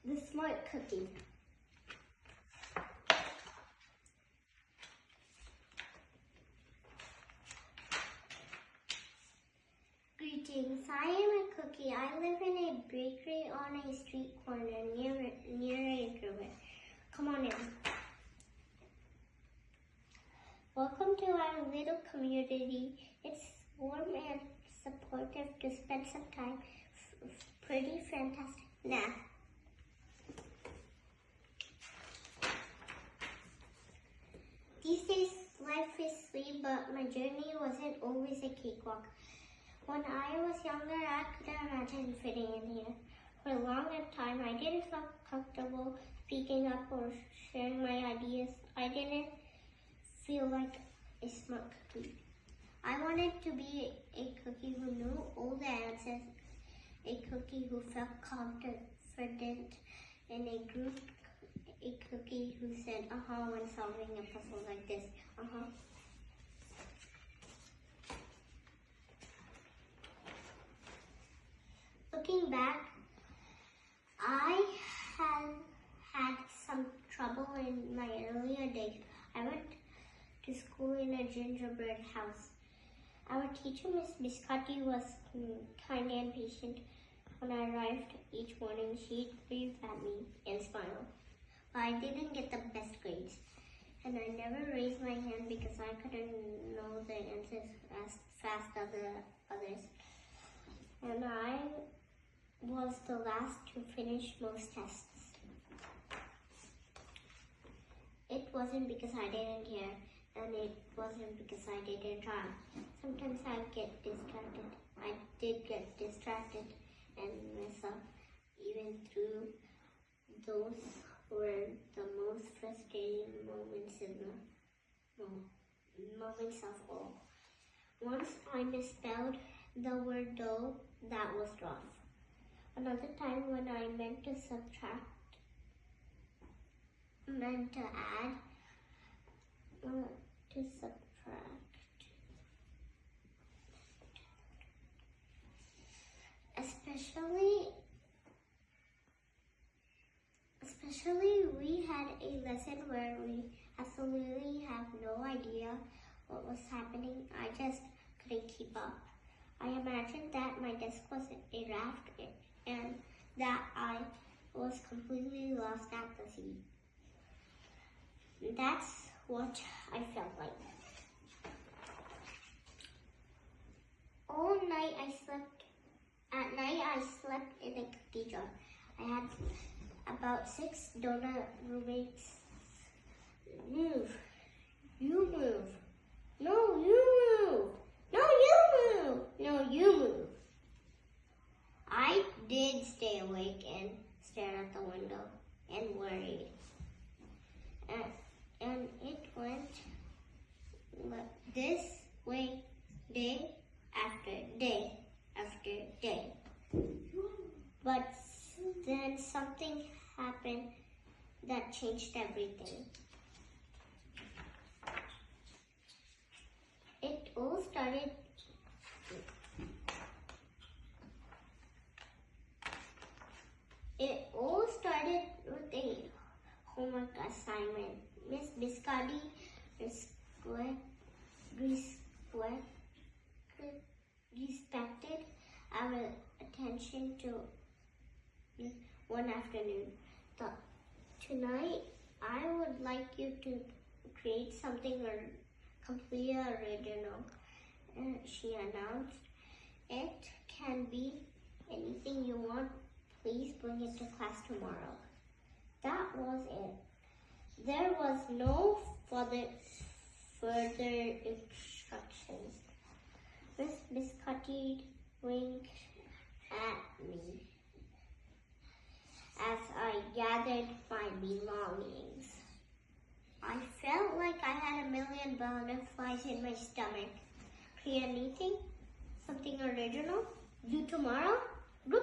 the smart cookie. Greetings, I am a cookie. I live in a bakery on a street corner near a river. Come on in. Welcome to our little community. It's warm and supportive to spend some time. Pretty fantastic. Nah. These days, life is sweet, but my journey wasn't always a cakewalk. When I was younger, I couldn't imagine fitting in here. For a long time, I didn't feel comfortable speaking up or sharing my ideas. I didn't feel like a smart cookie. I wanted to be a cookie who knew all the answers, a cookie who felt confident in a group, a cookie who said, when solving a puzzle like this, Looking back, I have had some trouble in my earlier days. I went to school in a gingerbread house. Our teacher, Miss Biscotti, was kind and patient. When I arrived each morning, she'd wave at me and smile. But I didn't get the best grades. And I never raised my hand because I couldn't know the answers as fast as the others. And I was the last to finish most tests. It wasn't because I didn't care, and it wasn't because I didn't try. Sometimes I'd get distracted. I did get distracted and mess up. Even through those were the most frustrating moments moments of all. Once I misspelled the word dough. That was rough. Another time when I meant to add, Especially we had a lesson where we absolutely have no idea what was happening. I just couldn't keep up. I imagined that my desk was a raft and that I was completely lost at the sea. That's what I felt like. At night I slept in a cookie jar. I had about 6 donut roommates. Move. You move. No, you move. No, you move. No, you move. I did stay awake and stare at the window and worried. And it went this way day after day after day. But then something happened that changed everything. It all started with a homework assignment. Miss Biscotti respected our attention to one afternoon. Tonight, I would like you to create something completely original. She announced, it can be anything you want. Please bring it to class tomorrow. That was it. There was no further instructions. Miss Biscotti winked at me as I gathered my belongings. I felt like I had a million butterflies in my stomach. Create anything? Something original? Due tomorrow? Good.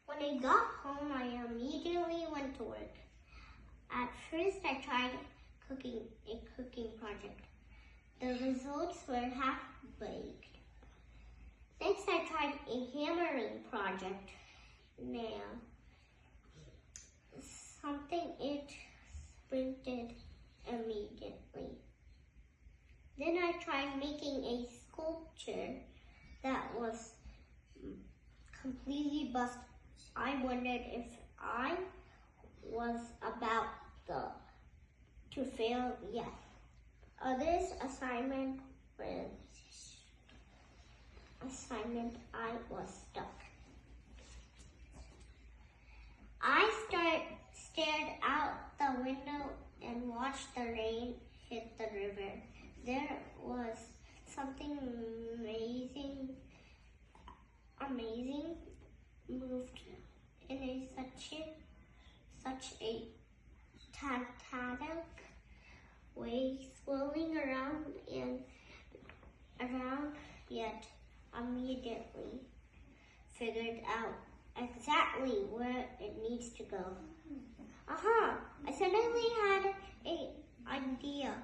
When I got home, I immediately went to work. At first, I tried a cooking project. The results were half-baked. Next, I tried a hammering project. nail. Something it sprinted immediately. Then I tried making a sculpture that was completely bust. I wondered if I was about to fail yet. Others assignment I was stuck. I stared out the window and watched the rain hit the river. There was something amazing moved in such a titanic way, swirling around and around, yet immediately figured out exactly where it needs to go. Aha! I suddenly had an idea.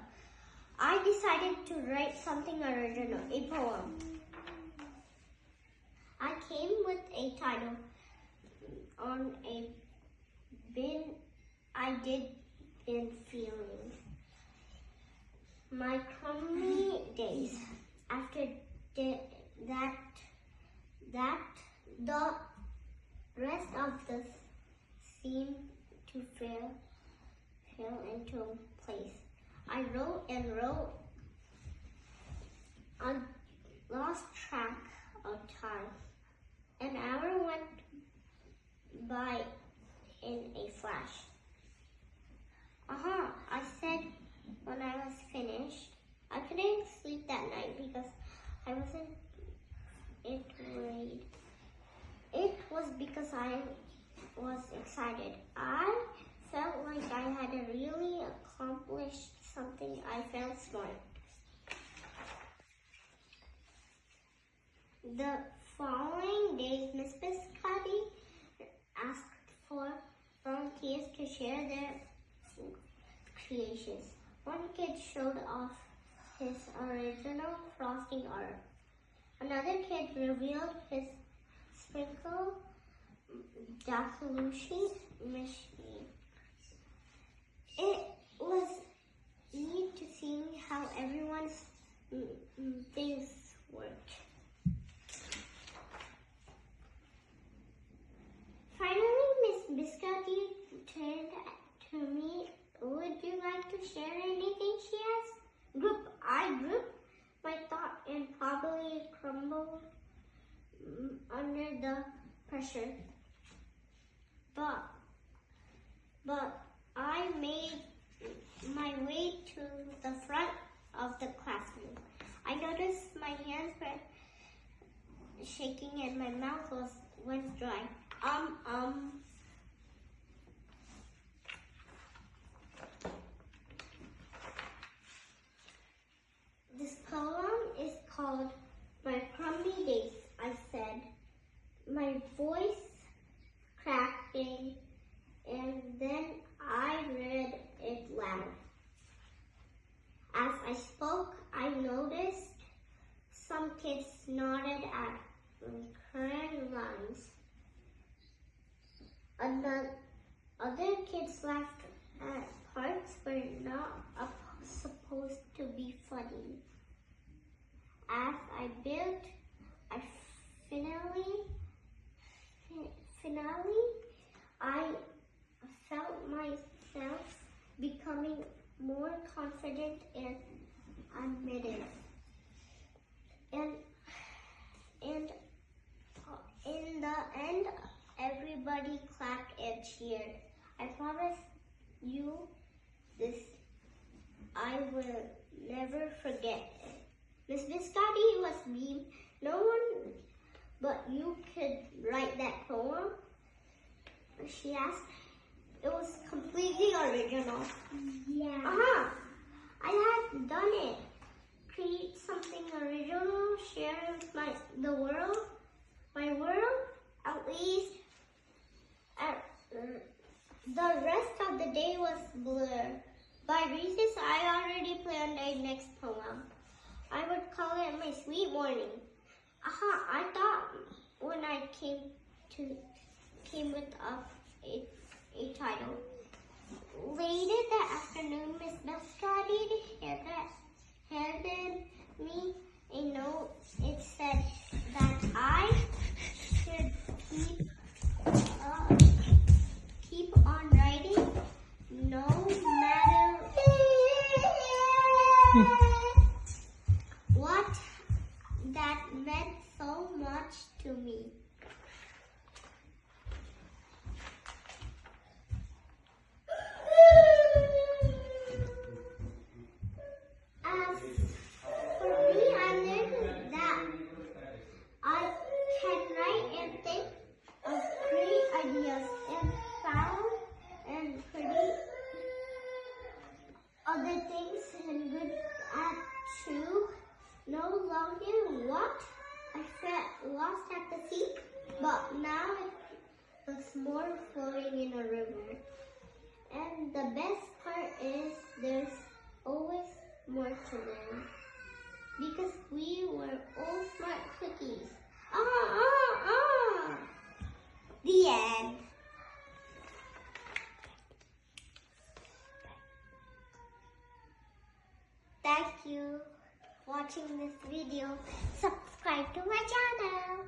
I decided to write something original, a poem. I came with a title on a bin I did been feeling. My crummy days. After that, the rest of this seemed to fall into place. I wrote and wrote. I lost track of time. An hour went by in a flash. Aha, I said when I was finished. I couldn't sleep that night because I wasn't worried. It was because I was excited. I felt like I had really accomplished something. I felt smart. The following days, Miss Biscotti asked for volunteers to share their creations. One kid showed off his original frosting art. Another kid revealed his sprinkle Dakushi machine. It was neat to see how everyone's things worked. Finally, Miss Biscotti turned to me. Would you like to share anything? She asked. I grouped my thought and probably crumbled under the pressure. But I made my way to the front of the classroom. I noticed my hands were shaking and my mouth went dry. This poem is called My Crummy Days, I said, my voice cracking, and then I read it loud. As I spoke, I noticed some kids nodded at recurrent lines. Other kids laughed at parts were not supposed to be funny. As I built, I finally, I felt myself becoming more confident and admitted. And in the end, everybody clapped and cheered. I promise you this I will never forget. Miss Biscotti was mean. No one but you could write that poem, she asked. It was completely original. Yeah. I had done it. Create something original, share with my world, at least. The rest of the day was blur. By recess, I already planned a next poem. I would call it My Sweet Morning. I thought when I came to came with a title. Later that afternoon, Miss Muscati handed me a note. It said that I should keep on writing no matter what. That meant so much to me. As for me, I learned that I can write and think of great ideas and found and pretty other things and good at too. No longer what I felt lost at the sea, but now it was more floating in a river. And the best part is there's always more to learn. Because we were all smart cookies. The end. Thank you for watching this video. Subscribe to my channel.